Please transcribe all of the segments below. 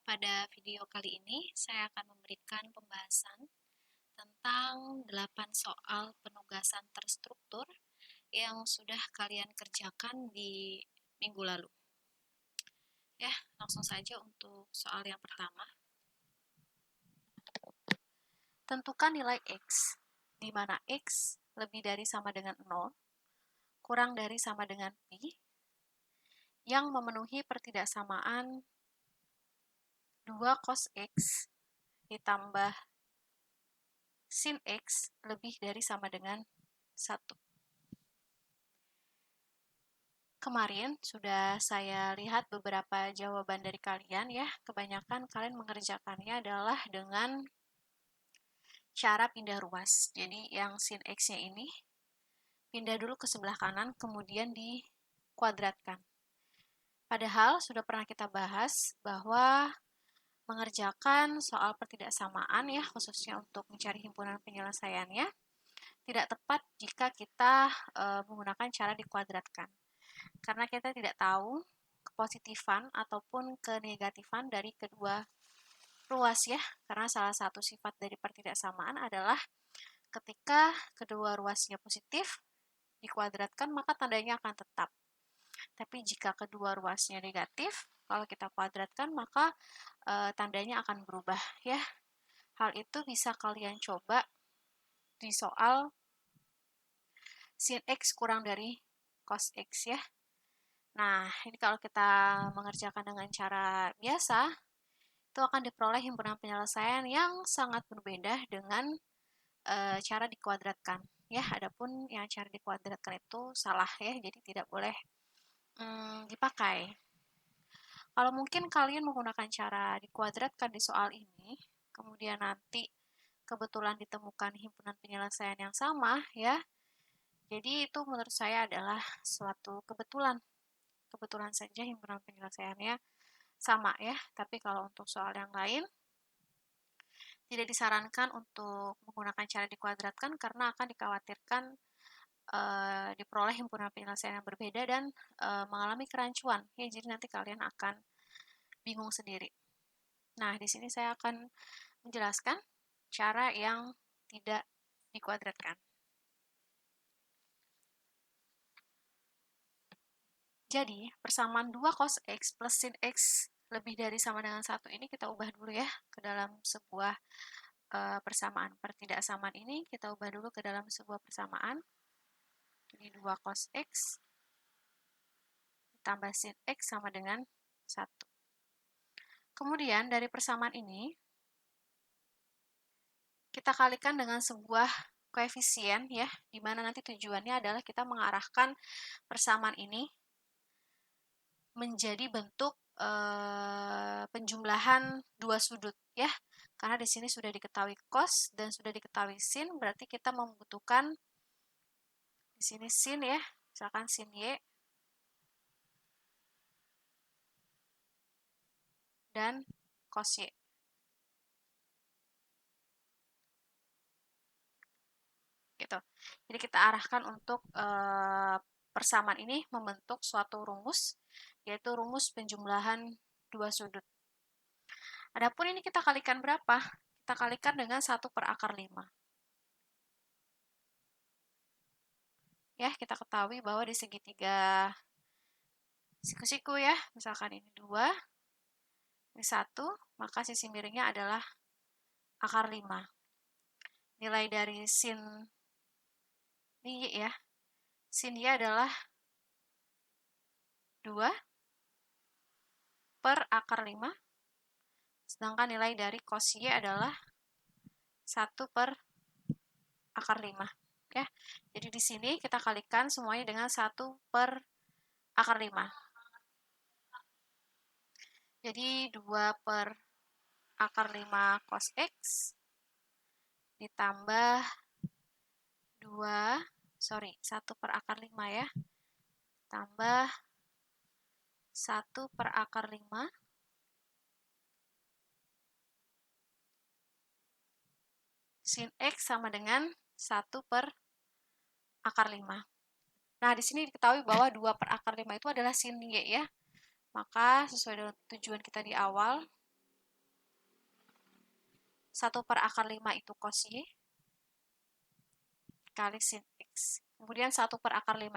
Pada video kali ini, saya akan memberikan pembahasan tentang 8 soal penugasan terstruktur yang sudah kalian kerjakan di minggu lalu. Ya, langsung saja untuk soal yang pertama. Tentukan nilai X, di mana X lebih dari sama dengan 0, kurang dari sama dengan Pi, yang memenuhi pertidaksamaan 2 cos X ditambah sin X lebih dari sama dengan 1. Kemarin sudah saya lihat beberapa jawaban dari kalian ya. Kebanyakan kalian mengerjakannya adalah dengan cara pindah ruas. Jadi yang sin X-nya ini pindah dulu ke sebelah kanan, kemudian dikuadratkan. Padahal sudah pernah kita bahas bahwa mengerjakan soal pertidaksamaan ya, khususnya untuk mencari himpunan penyelesaiannya, tidak tepat jika kita menggunakan cara dikuadratkan. Karena kita tidak tahu kepositifan ataupun kenegatifan dari kedua ruas ya, karena salah satu sifat dari pertidaksamaan adalah ketika kedua ruasnya positif dikuadratkan maka tandanya akan tetap. Tapi jika kedua ruasnya negatif, kalau kita kuadratkan maka tandanya akan berubah ya. Hal itu bisa kalian coba di soal sin X kurang dari cos X ya. Nah, ini kalau kita mengerjakan dengan cara biasa, itu akan diperoleh himpunan penyelesaian yang sangat berbeda dengan cara dikuadratkan. Ya, adapun yang cara dikuadratkan itu salah ya, jadi tidak boleh dipakai. Kalau mungkin kalian menggunakan cara dikuadratkan di soal ini, kemudian nanti kebetulan ditemukan himpunan penyelesaian yang sama ya, jadi itu menurut saya adalah suatu kebetulan. Kebetulan saja himpunan penyelesaiannya sama ya, tapi kalau untuk soal yang lain tidak disarankan untuk menggunakan cara dikuadratkan karena akan dikhawatirkan diperoleh himpunan penyelesaian yang berbeda dan mengalami kerancuan ya, jadi nanti kalian akan bingung sendiri. Nah, di sini saya akan menjelaskan cara yang tidak dikuadratkan. Jadi, persamaan 2 cos X plus sin X lebih dari sama dengan 1 ini kita ubah dulu ya ke dalam sebuah persamaan. Pertidaksamaan ini kita ubah dulu ke dalam sebuah persamaan. Jadi 2 cos X ditambah sin X sama dengan 1. Kemudian dari persamaan ini, kita kalikan dengan sebuah koefisien ya, di mana nanti tujuannya adalah kita mengarahkan persamaan ini menjadi bentuk penjumlahan dua sudut ya. Karena di sini sudah diketahui cos dan sudah diketahui sin, berarti kita membutuhkan di sini sin ya, misalkan sin Y dan cos Y. Gitu. Jadi kita arahkan untuk persamaan ini membentuk suatu rumus, yaitu rumus penjumlahan dua sudut. Adapun ini kita kalikan berapa? Kita kalikan dengan 1 per akar 5. Ya, kita ketahui bahwa di segitiga siku-siku ya, misalkan ini 2, ini 1, maka sisi miringnya adalah akar 5. Nilai dari sin ini Y ya, sin Y adalah 2 per akar 5, sedangkan nilai dari cos Y adalah 1 per akar 5. Ya, jadi di sini kita kalikan semuanya dengan 1 per akar 5. Jadi 2 per akar 5 cos X ditambah 1 per akar 5 ya, tambah 1 per akar 5 sin X sama dengan 1 per akar 5. Nah, di sini diketahui bahwa 2 per akar 5 itu adalah sin Y ya. Maka sesuai dengan tujuan kita di awal, 1/5 itu cos Y kali sin X. Kemudian 1/5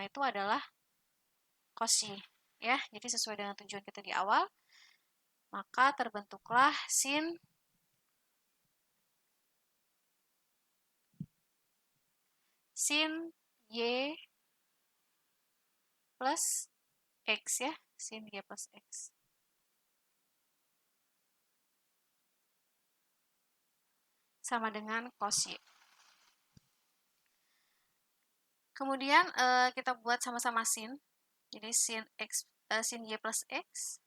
itu adalah cos Y. Ya, jadi sesuai dengan tujuan kita di awal, maka terbentuklah sin Y plus X ya, sin Y plus X. Sama dengan cos Y. Kemudian kita buat sama-sama sin. Jadi sin Y plus X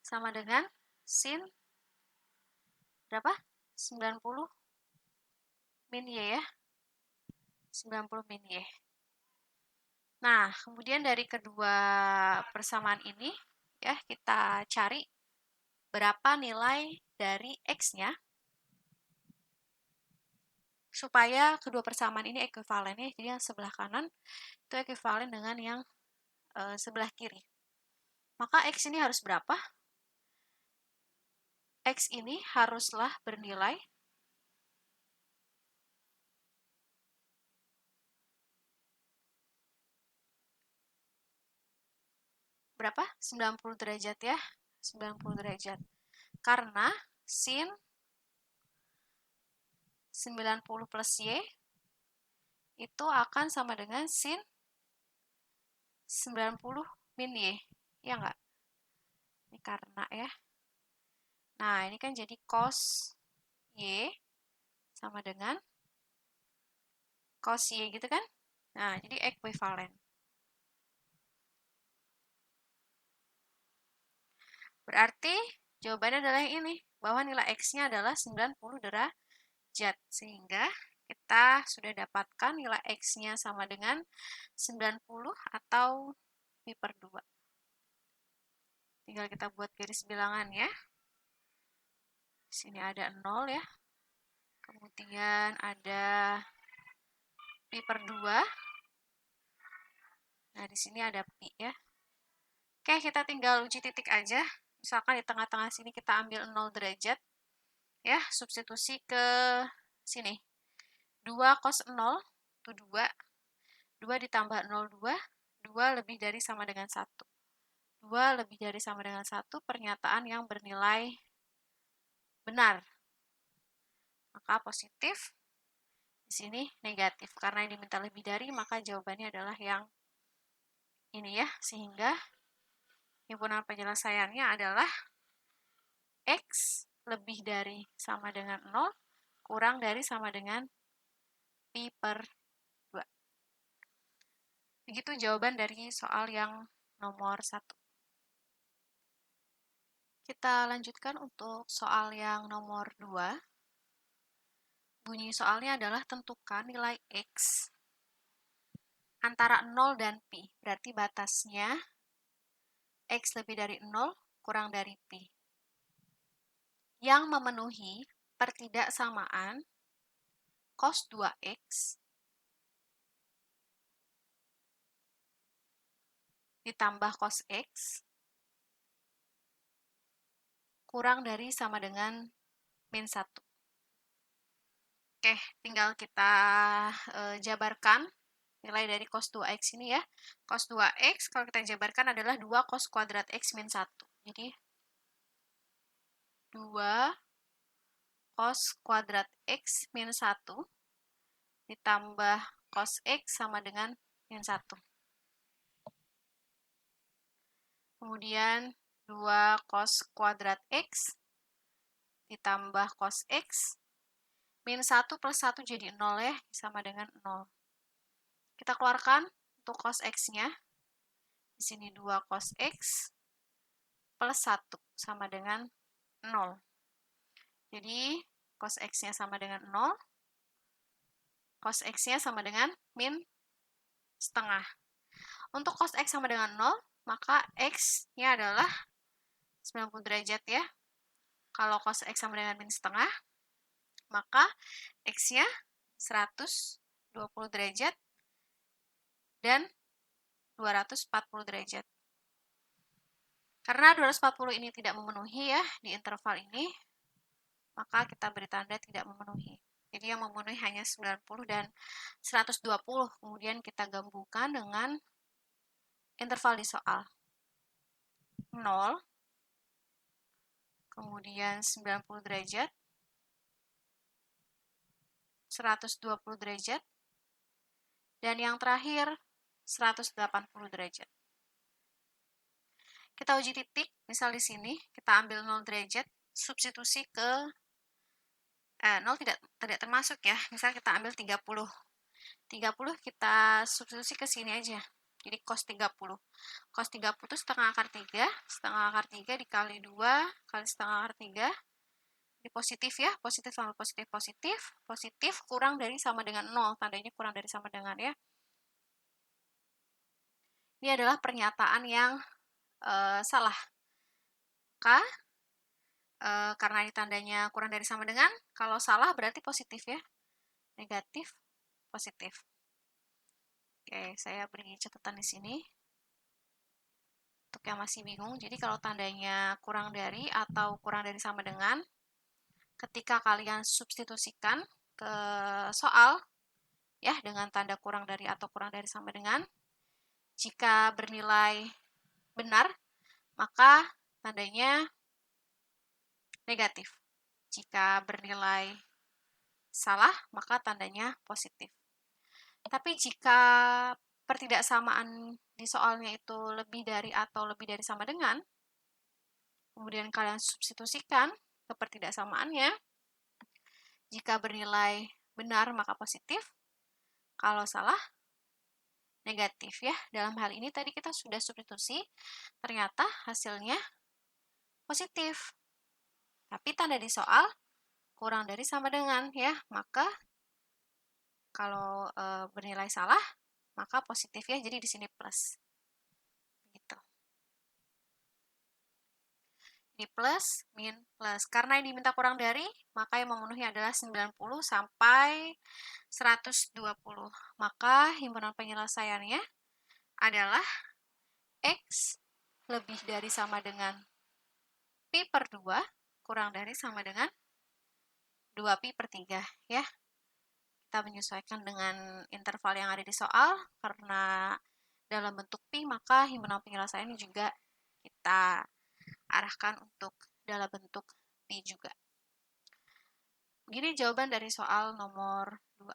sama dengan sin berapa? 90 min Y ya. 90 min Y. Nah, kemudian dari kedua persamaan ini ya kita cari berapa nilai dari X-nya supaya kedua persamaan ini ekuivalen ya. Jadi yang sebelah kanan itu ekuivalen dengan yang sebelah kiri. Maka X ini harus berapa? X ini haruslah bernilai berapa? 90 derajat ya. 90 derajat. Karena sin 90 plus Y itu akan sama dengan sin 90 min Y. Ya enggak? Ini karena ya. Nah, ini kan jadi cos Y sama dengan cos Y gitu kan? Nah, jadi ekuivalen. Berarti jawabannya adalah yang ini, bahwa nilai X-nya adalah 90 derajat. Sehingga kita sudah dapatkan nilai X-nya sama dengan 90 atau pi per 2. Tinggal kita buat garis bilangan ya. Di sini ada 0 ya. Kemudian ada pi per 2. Nah, di sini ada pi ya. Oke, kita tinggal uji titik aja. Misalkan di tengah-tengah sini kita ambil 0 derajat. Ya, substitusi ke sini. 2 cos 0 itu 2. 2 ditambah 0, 2. 2 lebih dari sama dengan 1. 2 lebih dari sama dengan 1, pernyataan yang bernilai benar. Maka positif. Di sini negatif. Karena yang diminta lebih dari, maka jawabannya adalah yang ini ya. Sehingga himpunan penyelesaiannya adalah X lebih dari sama dengan 0, kurang dari sama dengan pi per 2. Begitu jawaban dari soal yang nomor 1. Kita lanjutkan untuk soal yang nomor 2. Bunyi soalnya adalah tentukan nilai X antara 0 dan pi. Berarti batasnya X lebih dari 0, kurang dari pi. Yang memenuhi pertidaksamaan cos 2X ditambah cos X kurang dari sama dengan min 1. Oke, tinggal kita jabarkan nilai dari cos 2X ini ya. Cos 2X kalau kita jabarkan adalah 2 cos kuadrat X min 1. Jadi 2 cos kuadrat X min 1 ditambah cos X sama dengan min 1. Kemudian 2 cos kuadrat X ditambah cos X min 1 plus 1 jadi 0 ya, sama dengan 0. Kita keluarkan untuk cos X-nya. Di sini 2 cos X plus 1 sama dengan 0. Jadi cos X-nya sama dengan 0. Cos X-nya sama dengan min setengah. Untuk cos X sama dengan 0, maka X-nya adalah 90 derajat ya. Kalau cos X sama dengan min setengah, maka X-nya 120 derajat dan 240 derajat. Karena 240 ini tidak memenuhi ya di interval ini, maka kita beri tanda tidak memenuhi. Jadi yang memenuhi hanya 90 dan 120. Kemudian kita gabungkan dengan interval di soal. 0, kemudian 90 derajat, 120 derajat, dan yang terakhir 180 derajat. Kita uji titik, misal di sini kita ambil 0 derajat, substitusi ke 0 tidak termasuk ya. Misal kita ambil 30. 30 kita substitusi ke sini aja. Jadi cos 30. Cos 30 itu setengah akar 3, setengah akar 3 dikali 2 kali setengah akar 3. Ini positif ya, positif sama positif, positif, positif kurang dari sama dengan 0, tandanya kurang dari sama dengan ya. Ini adalah pernyataan yang salah. Maka karena ini tandanya kurang dari sama dengan, kalau salah berarti positif ya, negatif, positif. Oke, saya beri catatan di sini. Untuk yang masih bingung, jadi kalau tandanya kurang dari atau kurang dari sama dengan, ketika kalian substitusikan ke soal, ya dengan tanda kurang dari atau kurang dari sama dengan, jika bernilai benar, maka tandanya negatif. Jika bernilai salah, maka tandanya positif. Tapi jika pertidaksamaan di soalnya itu lebih dari atau lebih dari sama dengan, kemudian kalian substitusikan ke pertidaksamaannya, jika bernilai benar maka positif, kalau salah negatif ya. Dalam hal ini tadi kita sudah substitusi, ternyata hasilnya positif. Tapi tanda di soal kurang dari sama dengan ya, maka kalau bernilai salah maka positif ya, jadi di sini plus. Gitu. Ini plus, min, plus. Karena yang diminta kurang dari, maka yang memenuhi adalah 90 sampai 120. Maka himpunan penyelesaiannya adalah X lebih dari sama dengan Pi per 2 kurang dari sama dengan 2Pi per 3 ya. Kita menyesuaikan dengan interval yang ada di soal, karena dalam bentuk Pi maka himpunan penyelesaian juga kita arahkan untuk dalam bentuk Pi juga. Begini jawaban dari soal nomor 2.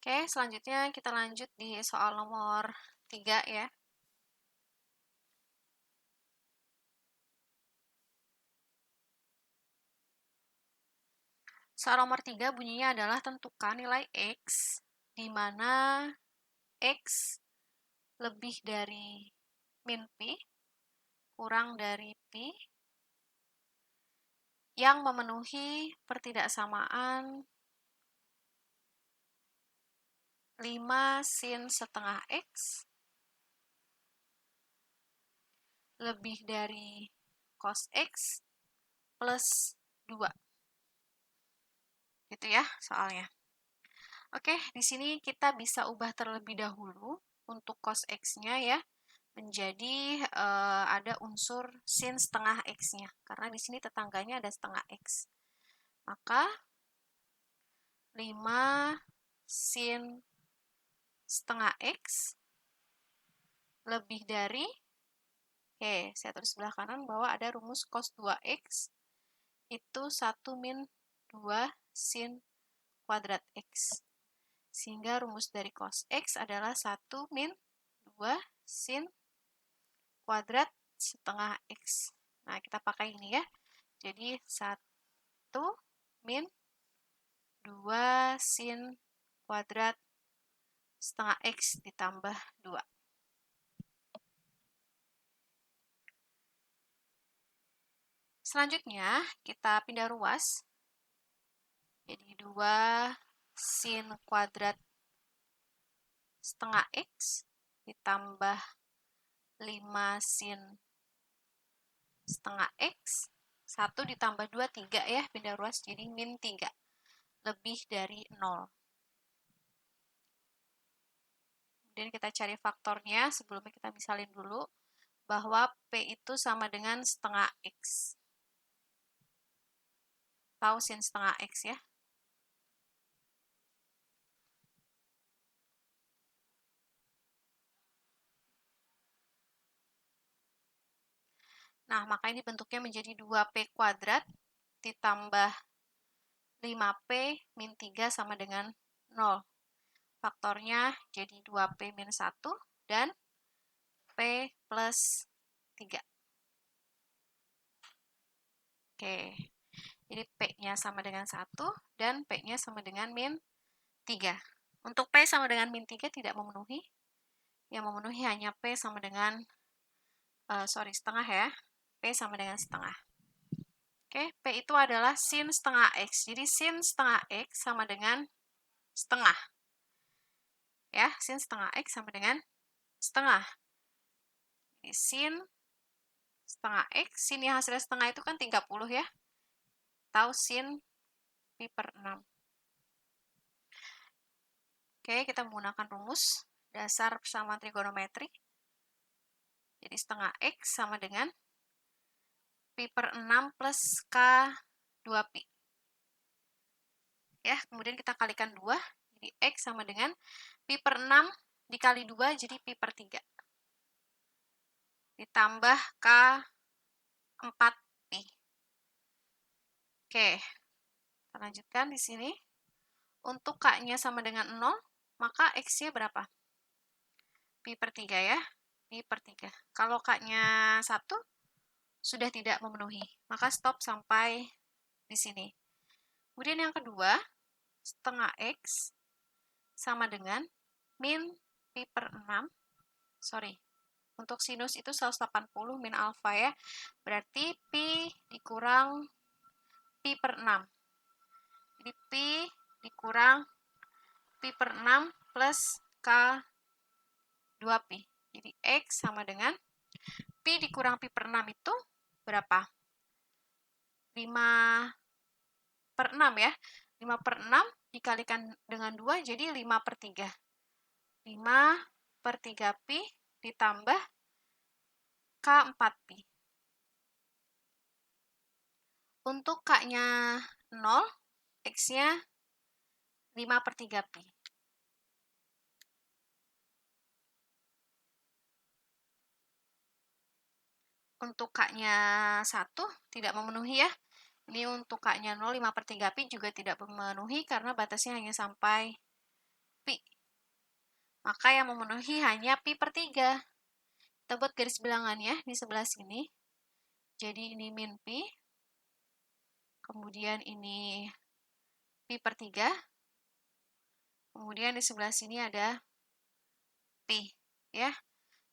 Oke, selanjutnya kita lanjut di soal nomor 3 ya. Soal nomor 3 bunyinya adalah tentukan nilai X, di mana X lebih dari min Pi, kurang dari Pi, yang memenuhi pertidaksamaan 5 sin setengah X lebih dari cos X plus 2. Gitu ya soalnya. Oke, di sini kita bisa ubah terlebih dahulu untuk cos X-nya ya, menjadi ada unsur sin setengah X-nya. Karena di sini tetangganya ada setengah X. Maka 5 sin setengah X lebih dari, oke, saya tulis sebelah kanan bahwa ada rumus cos 2X itu 1 min 2 sin kuadrat X. Sehingga rumus dari cos X adalah 1 min 2 sin kuadrat setengah X. Nah, kita pakai ini ya. Jadi 1 min 2 sin kuadrat setengah X ditambah 2. Selanjutnya, kita pindah ruas. Jadi 2 sin kuadrat setengah X ditambah 5 sin setengah X. 1 ditambah 2, 3 ya, pindah ruas jadi min 3. lebih dari 0. Kemudian kita cari faktornya, sebelumnya kita misalin dulu bahwa P itu sama dengan setengah X. Tahu sin setengah X ya? Nah, maka ini bentuknya menjadi 2P kuadrat ditambah 5P min 3 sama dengan 0. Faktornya jadi 2P min 1 dan P plus 3. Oke, jadi P-nya sama dengan 1 dan P-nya sama dengan min 3. Untuk P sama dengan min 3 tidak memenuhi. Yang memenuhi hanya P sama dengan, setengah ya. P sama dengan setengah. Oke, P itu adalah sin setengah X. Jadi sin setengah X sama dengan setengah. Ya, sin setengah X sama dengan setengah. Jadi sin setengah X, sin yang hasilnya setengah itu kan 30 ya. Tahu sin pi per 6. Oke, kita menggunakan rumus dasar persamaan trigonometri. Jadi setengah X sama dengan pi per 6 plus K 2pi. Ya, kemudian kita kalikan 2, jadi X sama dengan pi per 6 dikali 2, jadi pi per 3. Ditambah K 4pi. Oke, kita lanjutkan di sini. Untuk K-nya sama dengan 0, maka X-nya berapa? Pi per 3 ya, pi per 3. Kalau K-nya 1, sudah tidak memenuhi, maka stop sampai di sini. Kemudian yang kedua, setengah X sama dengan min pi per 6, untuk sinus itu 180 min alfa ya, berarti pi dikurang pi per 6. Jadi pi dikurang pi per 6 plus K 2pi. Jadi X sama dengan pi dikurang pi per 6 itu berapa? 5 per 6 ya. 5 per 6 dikalikan dengan 2 jadi 5 per 3. 5 per 3 pi ditambah K 4pi. Untuk K-nya 0, X-nya 5 per 3 pi. Untuk K-nya 1 tidak memenuhi ya. Ini untuk K-nya 0, 5 per 3 pi juga tidak memenuhi karena batasnya hanya sampai pi. Maka yang memenuhi hanya pi per 3. Kita buat garis bilangannya di sebelah sini. Jadi ini min pi. Kemudian ini pi per 3. Kemudian di sebelah sini ada pi. Ya.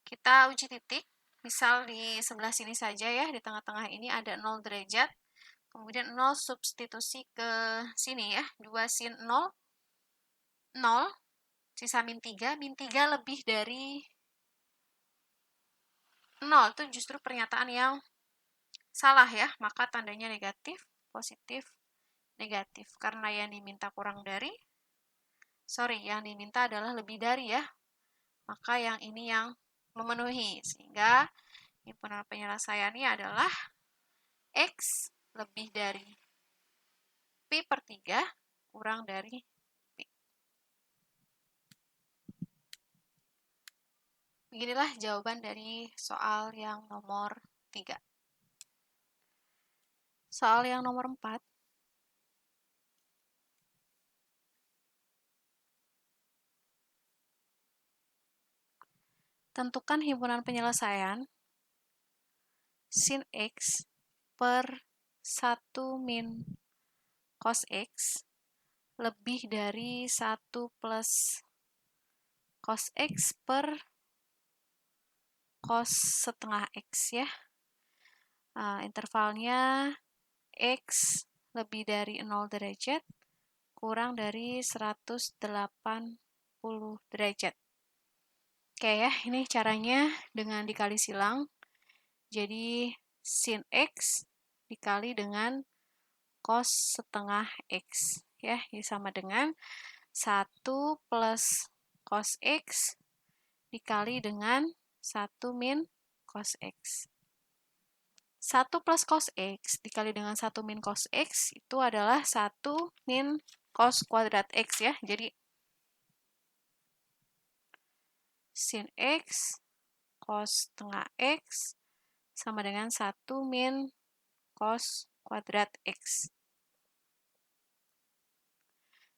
Kita uji titik. Misal di sebelah sini saja ya, di tengah-tengah ini ada 0 derajat. Kemudian 0 substitusi ke sini ya. 2 sin 0, 0. Sisa min 3. Min 3 lebih dari 0. Itu justru pernyataan yang salah ya. Maka tandanya negatif, positif, negatif. Karena yang diminta yang diminta adalah lebih dari ya. Maka yang ini yang memenuhi. Sehingga himpunan penyelesaiannya adalah X lebih dari pi per 3 kurang dari pi. Beginilah jawaban dari soal yang nomor 3. Soal yang nomor 4. Tentukan himpunan penyelesaian sin X per 1 min cos X lebih dari 1 plus cos X per cos setengah X ya. Intervalnya X lebih dari 0 derajat kurang dari 180 derajat. Oke ya, ini caranya dengan dikali silang. Jadi sin X dikali dengan cos setengah X ya, jadi sama dengan 1 plus cos X dikali dengan 1 min cos X. 1 plus cos X dikali dengan 1 min cos X itu adalah 1 min cos kuadrat X ya. Jadi sin X cos setengah X sama dengan 1 min cos kuadrat X.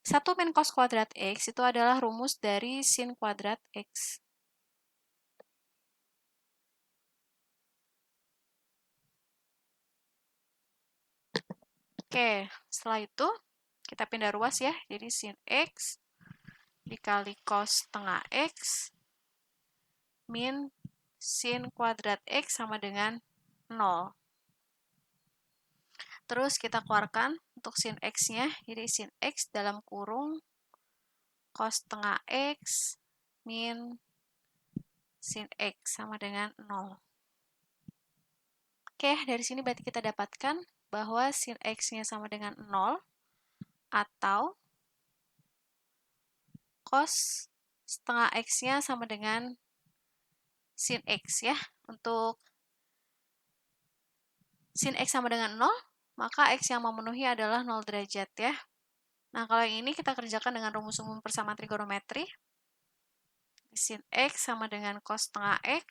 1 min cos kuadrat X itu adalah rumus dari sin kuadrat X. Oke, setelah itu kita pindah ruas ya. Jadi sin X dikali cos setengah X min sin kuadrat X sama dengan 0. Terus kita keluarkan untuk sin X-nya. Jadi sin X dalam kurung cos setengah X min sin X sama dengan 0. Oke, dari sini berarti kita dapatkan bahwa sin X-nya sama dengan 0 atau cos setengah X-nya sama dengan sin X ya. Untuk sin X sama dengan 0, maka X yang memenuhi adalah 0 derajat ya. Nah, kalau yang ini kita kerjakan dengan rumus umum persamaan trigonometri. Sin X sama dengan cos setengah X.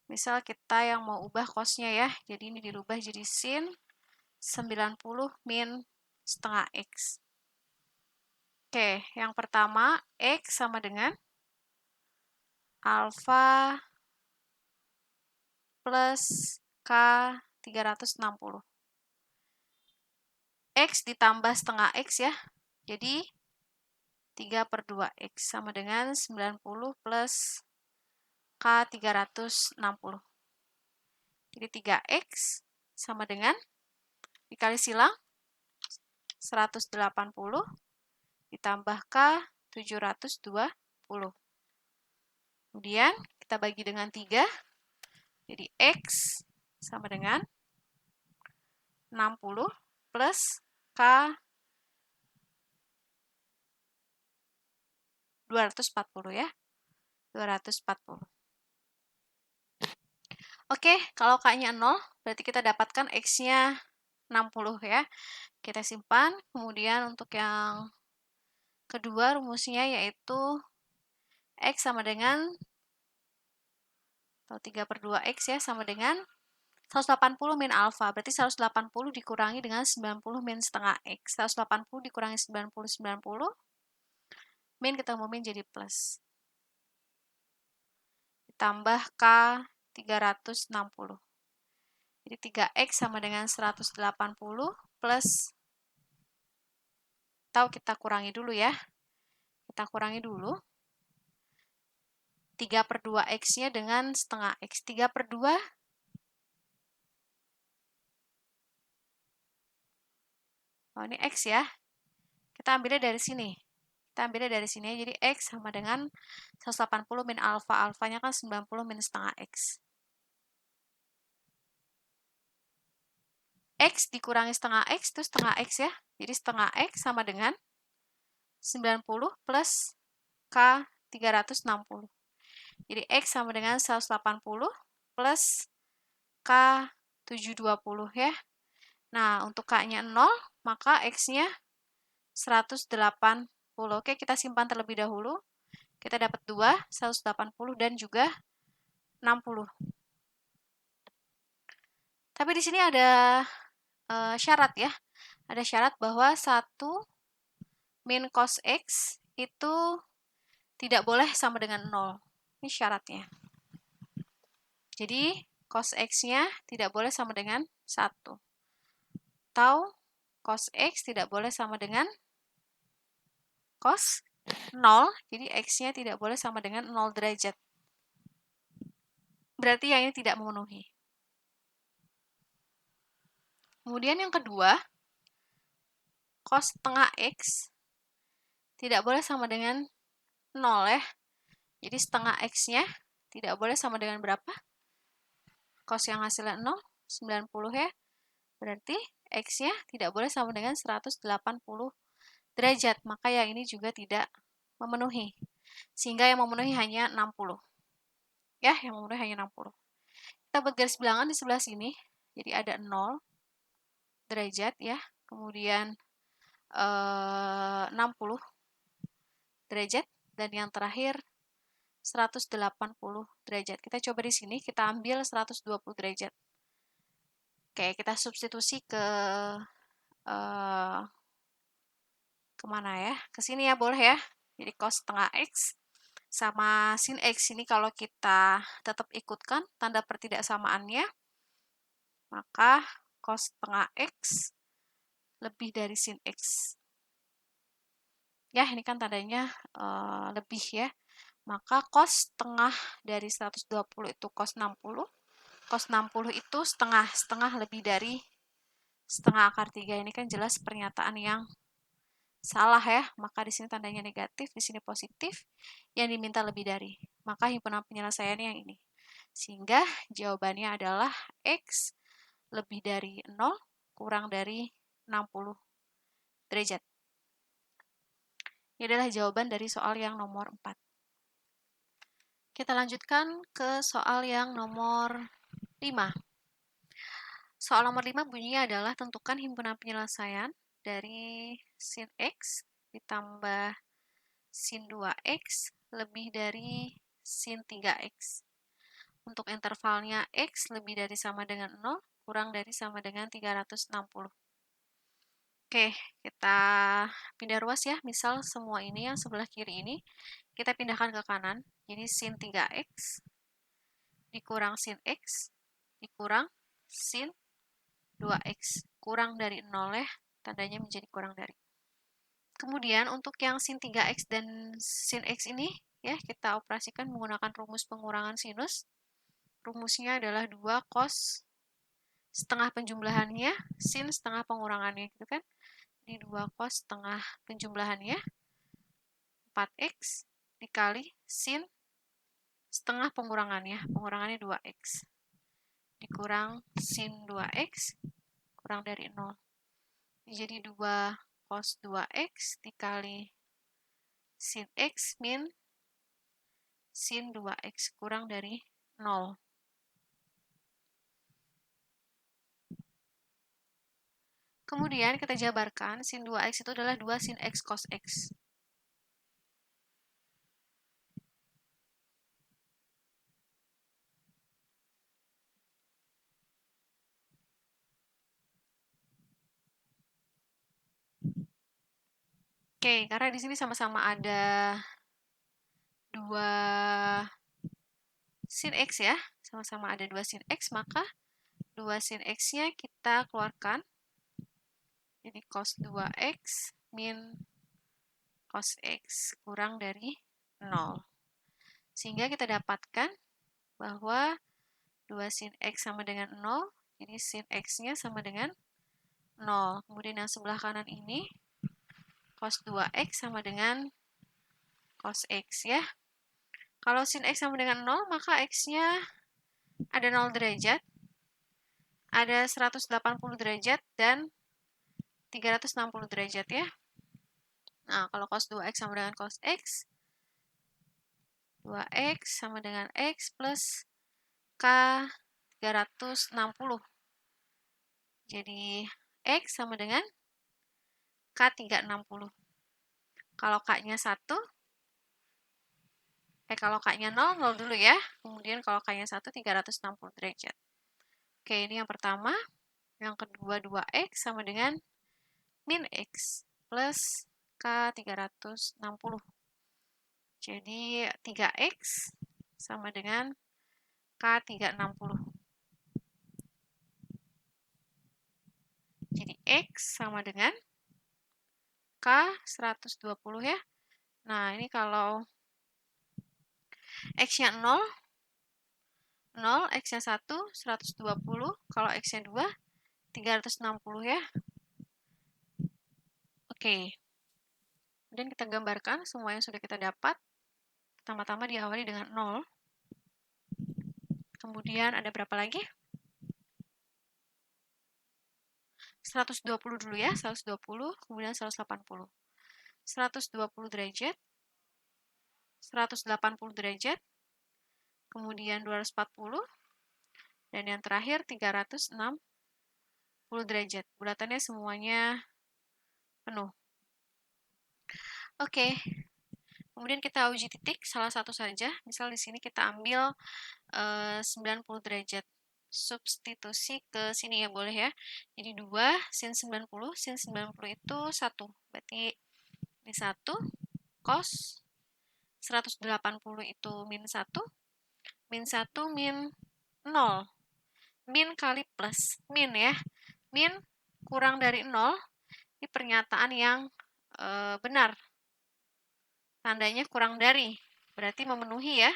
Misal kita yang mau ubah cosnya ya, jadi ini dirubah jadi sin 90 min setengah X. Oke, yang pertama, X sama dengan alfa plus K 360. X ditambah setengah X ya, jadi 3/2X sama dengan 90 plus K 360. Jadi 3X sama dengan dikali silang 180 ditambah K 720. Kemudian kita bagi dengan 3. Jadi X sama dengan 60 plus K 240 ya. 240. Oke, kalau K-nya 0, berarti kita dapatkan X-nya 60 ya. Kita simpan. Kemudian untuk yang kedua rumusnya yaitu X sama dengan atau 3/2X ya sama dengan 180 min alfa. Berarti 180 dikurangi dengan 90 min setengah X. 180 dikurangi 90 min ketemu min jadi plus. Ditambah K 360. Jadi 3X sama dengan 180 plus, atau kita kurangi dulu ya. Kita kurangi dulu. 3/2X-nya dengan setengah X. 3/2 oh, ini X ya. Kita ambilnya dari sini. Kita ambilnya dari sini. Jadi X sama dengan 180 min alfa. Alfanya kan 90 min setengah X. X dikurangi setengah X itu setengah X ya. Jadi setengah X sama dengan 90 plus K 360. Jadi X sama dengan 180 plus K 720 ya. Nah, untuk K-nya 0, maka X-nya 180. Oke, kita simpan terlebih dahulu. Kita dapat 2, 180 dan juga 60. Tapi di sini ada syarat ya. Ada syarat bahwa 1 min cos X itu tidak boleh sama dengan 0. Ini syaratnya. Jadi, cos X-nya tidak boleh sama dengan 1. Atau cos X tidak boleh sama dengan cos 0. Jadi, X-nya tidak boleh sama dengan 0 derajat. Berarti yang ini tidak memenuhi. Kemudian yang kedua, cos setengah X tidak boleh sama dengan 0 ya. Jadi setengah X-nya tidak boleh sama dengan berapa? Cos yang hasilnya 0, 90 ya. Berarti X-nya tidak boleh sama dengan 180 derajat, maka yang ini juga tidak memenuhi. Sehingga yang memenuhi hanya 60. Ya, yang memenuhi hanya 60. Kita buat garis bilangan di sebelah sini. Jadi ada 0 derajat ya, kemudian 60 derajat, dan yang terakhir 180 derajat. Kita coba di sini, kita ambil 120 derajat. Oke, kita substitusi ke kemana ya? Ke sini ya, boleh ya. Jadi cos setengah X sama sin X ini kalau kita tetap ikutkan tanda pertidaksamaannya, maka cos setengah X lebih dari sin X. Ya, ini kan tandanya lebih ya. Maka cos setengah dari 120 itu cos 60. Cos 60 itu setengah. Setengah lebih dari setengah akar 3. Ini kan jelas pernyataan yang salah ya. Maka di sini tandanya negatif, di sini positif. Yang diminta lebih dari. Maka himpunan penyelesaiannya yang ini. Sehingga jawabannya adalah X lebih dari 0 kurang dari 60 derajat. Ini adalah jawaban dari soal yang nomor 4. Kita lanjutkan ke soal yang nomor 5. Soal nomor 5 bunyinya adalah tentukan himpunan penyelesaian dari sin X ditambah sin 2X lebih dari sin 3X. Untuk intervalnya X lebih dari sama dengan 0, kurang dari sama dengan 360. Oke, kita pindah ruas ya. Misal semua ini yang sebelah kiri ini kita pindahkan ke kanan. Jadi sin 3X dikurang sin X dikurang sin 2X. Kurang dari 0 ya, tandanya menjadi kurang dari. Kemudian untuk yang sin 3X dan sin X ini ya, kita operasikan menggunakan rumus pengurangan sinus. Rumusnya adalah 2 cos setengah penjumlahannya sin setengah pengurangannya gitu kan. Ini 2 cos setengah penjumlahannya 4X dikali sin setengah pengurangannya. Pengurangannya 2X. Dikurang sin 2X kurang dari 0. Jadi 2 cos 2X dikali sin X min sin 2X kurang dari 0. Kemudian kita jabarkan sin 2X itu adalah 2 sin X cos X. Oke, karena di sini sama-sama ada 2 sin X ya, sama-sama ada 2 sin X, maka 2 sin X-nya kita keluarkan. Jadi cos 2X min cos X kurang dari 0. Sehingga kita dapatkan bahwa 2 sin X sama dengan 0, jadi sin X-nya sama dengan 0. Kemudian yang sebelah kanan ini, cos 2X sama dengan cos X ya. Kalau sin X sama dengan 0, maka X-nya ada 0 derajat, ada 180 derajat, dan 360 derajat ya. Nah, kalau cos 2X sama dengan cos X, 2X sama dengan X plus K 360. Jadi, X sama dengan K 360. Kalau K-nya 1, kalau K-nya 0, 0 dulu ya. Kemudian kalau K-nya 1, 360 derajat. Oke, ini yang pertama. Yang kedua, 2X sama dengan min X plus K 360. Jadi, 3X sama dengan K 360. Jadi, X sama dengan K 120 ya. Nah, ini kalau X-nya 0, 0, X-nya 1, 120. Kalau X-nya 2, 360 ya. Oke. Kemudian kita gambarkan semua yang sudah kita dapat. Pertama-tama diawali dengan 0. Kemudian ada berapa lagi? 120 dulu ya, 120, kemudian 180. 120 derajat, 180 derajat, kemudian 240, dan yang terakhir 360 derajat. Bulatannya semuanya penuh. Oke, kemudian kita uji titik salah satu saja. Misal di sini kita ambil 90 derajat. Substitusi ke sini ya, boleh ya. Jadi 2 sin 90, sin 90 itu 1. Berarti ini 1, cos 180 itu min 1, min 1 min 0. Min kali plus, min ya. Min kurang dari 0, ini pernyataan yang benar. Tandanya kurang dari, berarti memenuhi ya.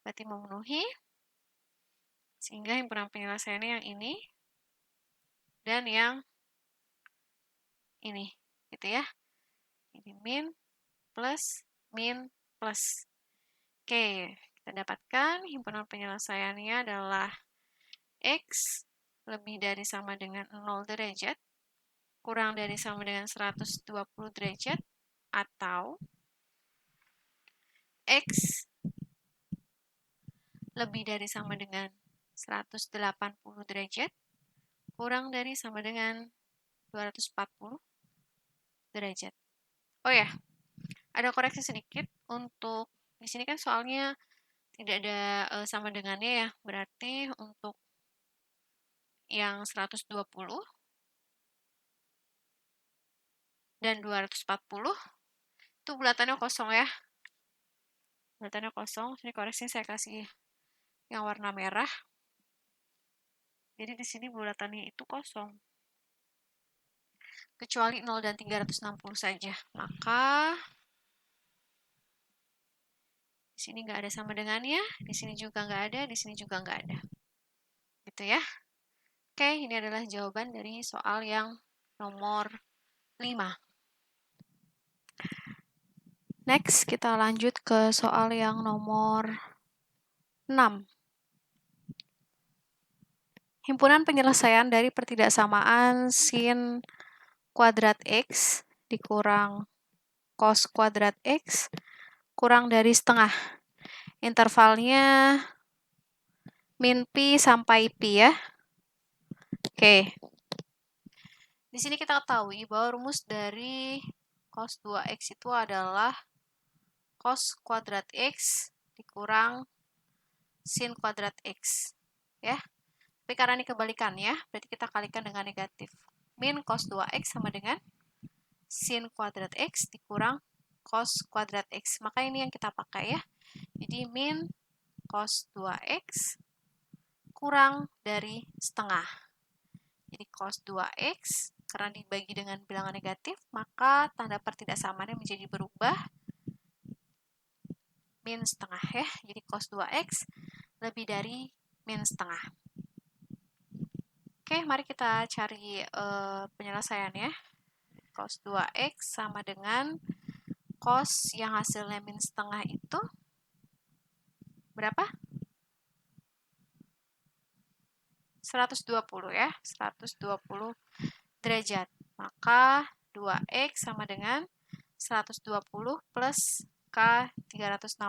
Berarti memenuhi, sehingga himpunan penyelesaiannya yang ini dan yang ini, gitu ya. Ini min plus min plus. Oke, kita dapatkan himpunan penyelesaiannya adalah X lebih dari sama dengan 0 derajat kurang dari sama dengan 120 derajat atau X lebih dari sama dengan 180 derajat kurang dari sama dengan 240 derajat. Oh ya, ada koreksi sedikit untuk di sini kan soalnya tidak ada sama dengannya ya. Berarti untuk yang 120 dan 240 itu bulatannya kosong ya. Bulatannya kosong. Ini koreksinya saya kasih yang warna merah. Jadi di sini bulatannya itu kosong. Kecuali 0 dan 360 saja. Maka di sini nggak ada sama dengannya, di sini juga nggak ada, di sini juga nggak ada. Gitu ya. Oke, ini adalah jawaban dari soal yang nomor 5. Next, kita lanjut ke soal yang nomor 6. Himpunan penyelesaian dari pertidaksamaan sin kuadrat X dikurang cos kuadrat X kurang dari setengah. Intervalnya min pi sampai pi ya. Oke. Di sini kita ketahui bahwa rumus dari cos 2x itu adalah cos kuadrat X dikurang sin kuadrat X. Ya. Tapi karena ini kebalikannya, berarti kita kalikan dengan negatif. Min cos 2x sama dengan sin kuadrat X dikurang cos kuadrat X. Maka ini yang kita pakai ya. Jadi min cos 2x kurang dari setengah. Jadi cos 2x, karena dibagi dengan bilangan negatif, maka tanda pertidaksamaannya menjadi berubah min setengah ya. Jadi cos 2x lebih dari min setengah. Oke, mari kita cari penyelesaiannya. Cos 2x sama dengan cos yang hasilnya min setengah itu berapa? 120 ya, 120 derajat. Maka 2x sama dengan 120 plus K 360,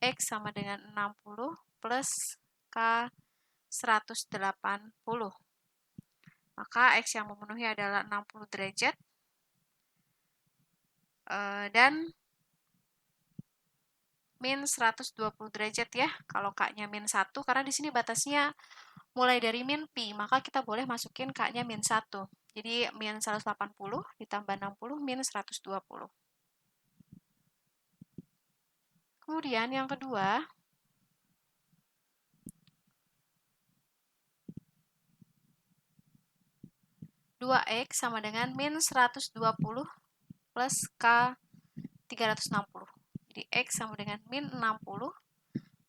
X sama dengan 60 plus K 180. Maka X yang memenuhi adalah 60 derajat. Dan min 120 derajat ya. Kalau K-nya min 1, karena di sini batasnya mulai dari min pi, maka kita boleh masukin K-nya min 1. Jadi min 180 ditambah 60 min 120. Kemudian yang kedua, dua X sama dengan min 120 plus K 360. Jadi X sama dengan min 60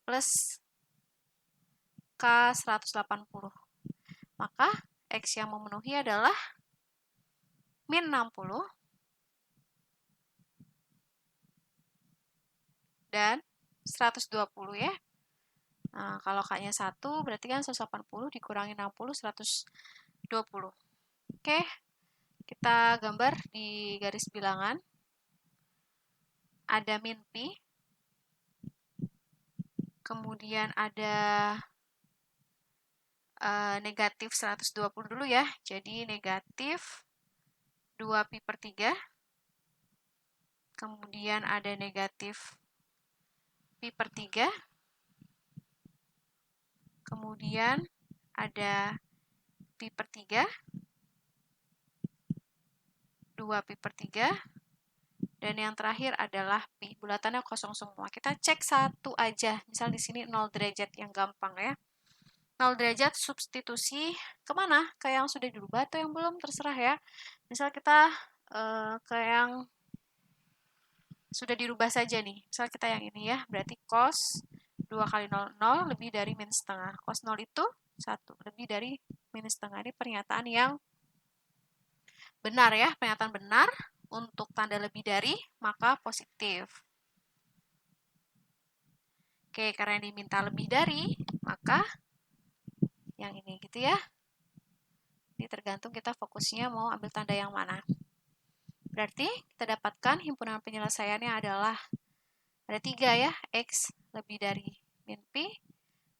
plus K 180. Maka X yang memenuhi adalah min 60 dan 120 ya. Nah, kalau K-nya 1 berarti kan 180 dikurangi 60, 120. Oke, kita gambar di garis bilangan. Ada min Pi, kemudian ada negatif 120 dulu ya. Jadi negatif 2 Pi per 3. Kemudian ada negatif Pi per 3. Kemudian ada Pi per 3. 2 Pi per 3. Dan yang terakhir adalah Pi. Bulatannya kosong semua. Kita cek satu aja. Misal di sini 0 derajat yang gampang ya. 0 derajat substitusi kemana? Ke yang sudah dirubah atau yang belum? Terserah ya. Misal kita ke yang sudah dirubah saja nih. Misal kita yang ini ya. Berarti cos 2 kali 0, 0 lebih dari min setengah. Cos 0 itu 1 lebih dari min setengah. Ini pernyataan yang benar ya. Pernyataan benar. Untuk tanda lebih dari, maka positif. Oke, karena diminta lebih dari, maka yang ini gitu ya. Ini tergantung kita fokusnya mau ambil tanda yang mana. Berarti kita dapatkan himpunan penyelesaiannya adalah ada 3 ya. X lebih dari min Pi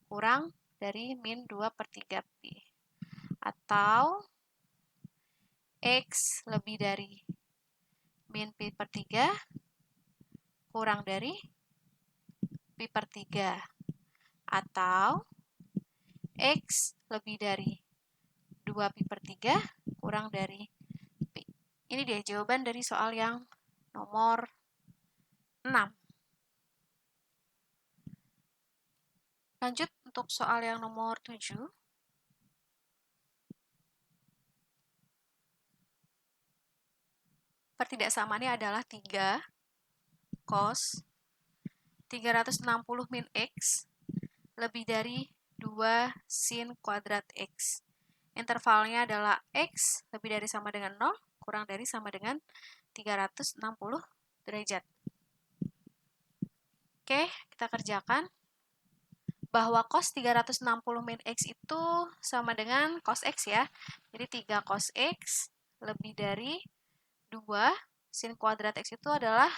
kurang dari min 2 per 3 Pi. Atau X lebih dari min Pi per 3 kurang dari Pi per 3. Atau X lebih dari 2 Pi per 3 kurang dari Pi. Ini dia jawaban dari soal yang nomor 6. Lanjut untuk soal yang nomor 7. Pertidaksamaannya adalah 3 cos 360 min X lebih dari 2 sin kuadrat X. Intervalnya adalah X lebih dari sama dengan 0, kurang dari sama dengan 360 derajat. Oke, kita kerjakan. Bahwa cos 360 min X itu sama dengan cos X ya. Jadi 3 cos X lebih dari 2 sin kuadrat X itu adalah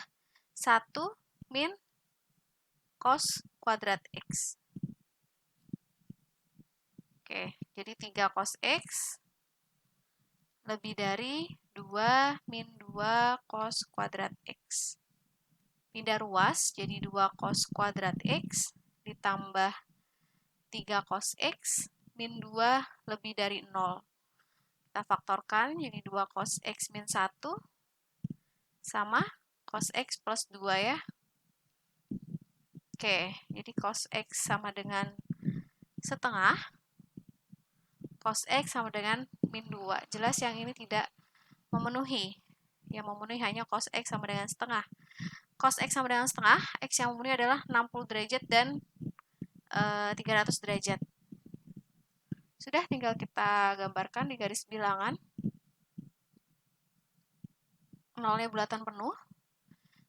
1 min cos kuadrat X. Oke, jadi 3 cos X lebih dari 2 min 2 cos kuadrat X. Pindah ruas, jadi 2 cos kuadrat X ditambah 3 cos X min 2 lebih dari 0. Kita faktorkan, jadi 2 cos X min 1 sama cos X plus 2 ya. Oke, jadi cos X sama dengan setengah. Cos X sama dengan min 2. Jelas yang ini tidak memenuhi. Yang memenuhi hanya cos X sama dengan setengah. Cos X sama dengan setengah, X yang memenuhi adalah 60 derajat dan 300 derajat. Sudah, tinggal kita gambarkan di garis bilangan. 0-nya bulatan penuh,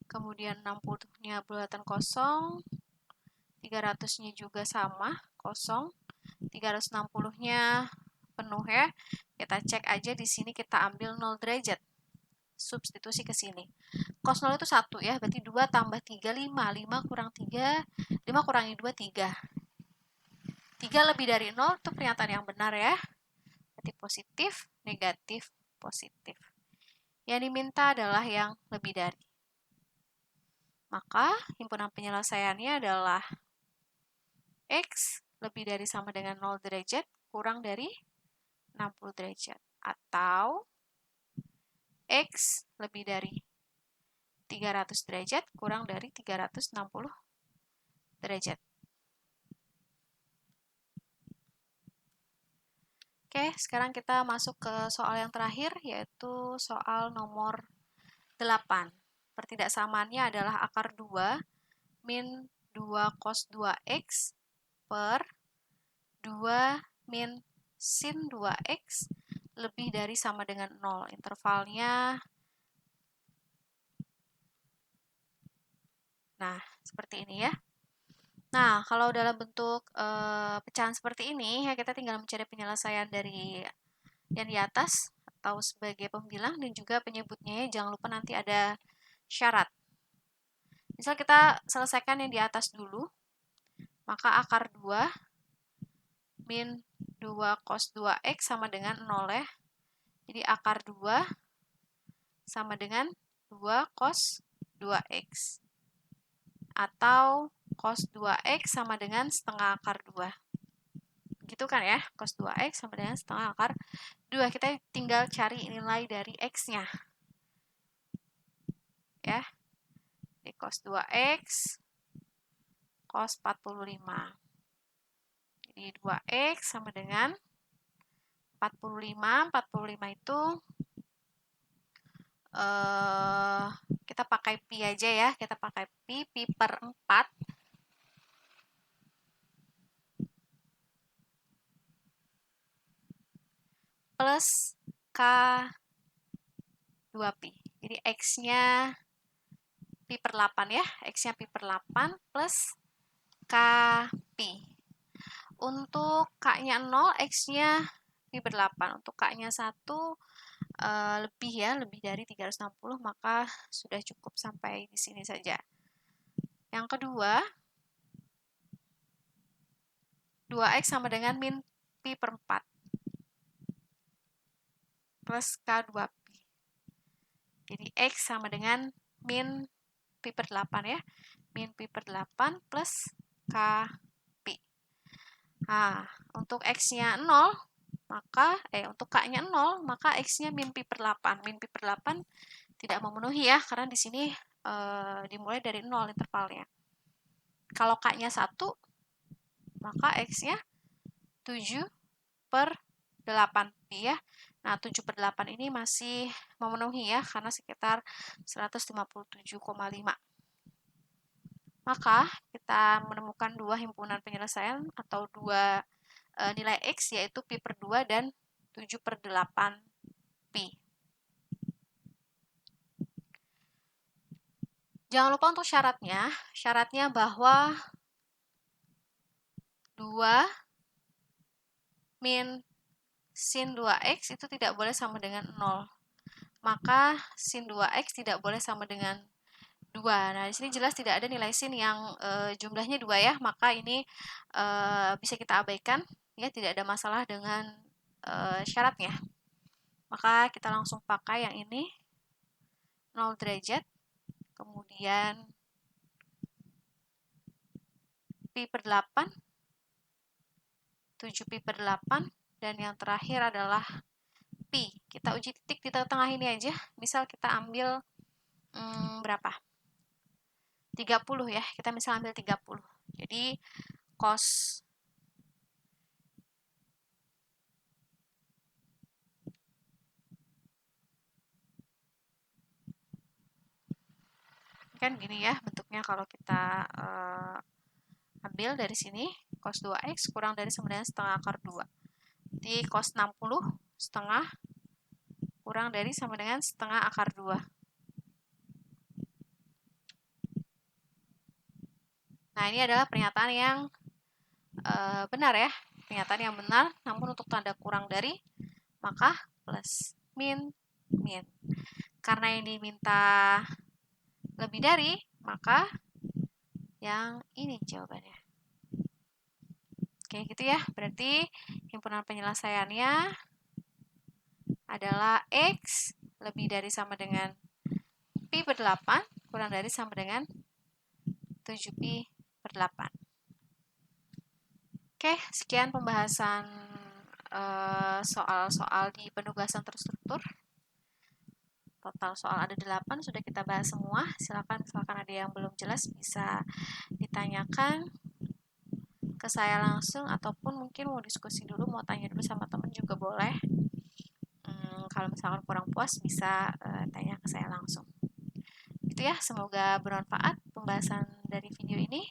kemudian 60-nya bulatan kosong, 300-nya juga sama, kosong, 360-nya penuh ya. Kita cek aja di sini, kita ambil 0 derajat. Substitusi ke sini. Cos 0 itu 1 ya, berarti 2 tambah 3, 5. 5 kurang 3, 5 kurangi 2, 3. 3 lebih dari 0 itu pernyataan yang benar ya. Berarti positif, negatif, positif. Yang diminta adalah yang lebih dari. Maka himpunan penyelesaiannya adalah X lebih dari sama dengan 0 derajat kurang dari 60 derajat. Atau X lebih dari 300 derajat kurang dari 360 derajat. Oke, sekarang kita masuk ke soal yang terakhir, yaitu soal nomor 8. Pertidaksamaannya adalah akar 2 min 2 cos 2x per 2 min sin 2x lebih dari sama dengan 0. Intervalnya, nah, seperti ini ya. Nah, kalau dalam bentuk pecahan seperti ini, ya kita tinggal mencari penyelesaian dari yang di atas, atau sebagai pembilang, dan juga penyebutnya ya, jangan lupa nanti ada syarat. Misal kita selesaikan yang di atas dulu, maka akar 2 min 2 cos 2x sama dengan 0 ya. Jadi akar 2 sama dengan 2 cos 2x. Atau cos 2x sama dengan setengah akar 2. Gitu kan ya, cos 2x sama dengan setengah akar 2. Kita tinggal cari nilai dari x-nya. Ya. Jadi cos 2x, cos 45. Jadi 2x sama dengan 45. 45 itu kita pakai pi aja ya. Kita pakai pi per 4. Plus K 2pi. Jadi X-nya pi per 8 ya. X-nya pi per 8 plus K pi. Untuk K-nya 0, X-nya pi per 8. Untuk K-nya 1 lebih ya, lebih dari 360, maka sudah cukup sampai di sini saja. Yang kedua, 2X sama dengan min pi per 4 plus K2pi. Jadi X sama dengan min pi per 8 ya. Min pi per 8 plus K pi. Nah, untuk X-nya 0, maka, untuk K-nya 0, maka X-nya min pi per 8. Min pi per 8 tidak memenuhi ya, karena di sini dimulai dari 0 intervalnya. Kalau K-nya 1, maka X-nya 7 per 8pi ya. Nah, 7 per 8 ini masih memenuhi ya, karena sekitar 157,5. Maka, kita menemukan dua himpunan penyelesaian atau dua nilai X, yaitu pi per 2 dan 7 per 8pi. Jangan lupa untuk syaratnya bahwa 2 min sin 2x itu tidak boleh sama dengan 0. Maka sin 2x tidak boleh sama dengan 2. Nah, di sini jelas tidak ada nilai sin yang jumlahnya 2 ya, maka ini bisa kita abaikan ya, tidak ada masalah dengan syaratnya. Maka kita langsung pakai yang ini 0 derajat, kemudian pi per 8, 7 pi per 8, dan yang terakhir adalah pi. Kita uji titik di tengah ini aja. Misal kita ambil berapa? 30 ya. Kita misal ambil 30. Jadi cos kan gini ya bentuknya kalau kita ambil dari sini cos 2x kurang dari sama dengan setengah akar 2. Jadi cos 60 setengah kurang dari sama dengan setengah akar 2. Nah, ini adalah pernyataan yang benar ya. Pernyataan yang benar, namun untuk tanda kurang dari, maka plus, min. Karena yang diminta lebih dari, maka yang ini jawabannya. Oke, gitu ya. Berarti himpunan penyelesaiannya adalah X lebih dari sama dengan pi per 8 kurang dari sama dengan 7pi per 8. Oke, sekian pembahasan soal-soal di penugasan terstruktur. Total soal ada 8, sudah kita bahas semua. Silakan ada yang belum jelas bisa ditanyakan ke saya langsung, ataupun mungkin mau diskusi dulu, mau tanya dulu sama teman juga boleh. Kalau misalkan kurang puas bisa tanya ke saya langsung. Itu ya, semoga bermanfaat pembahasan dari video ini.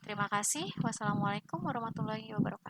Terima kasih. Wassalamualaikum warahmatullahi wabarakatuh.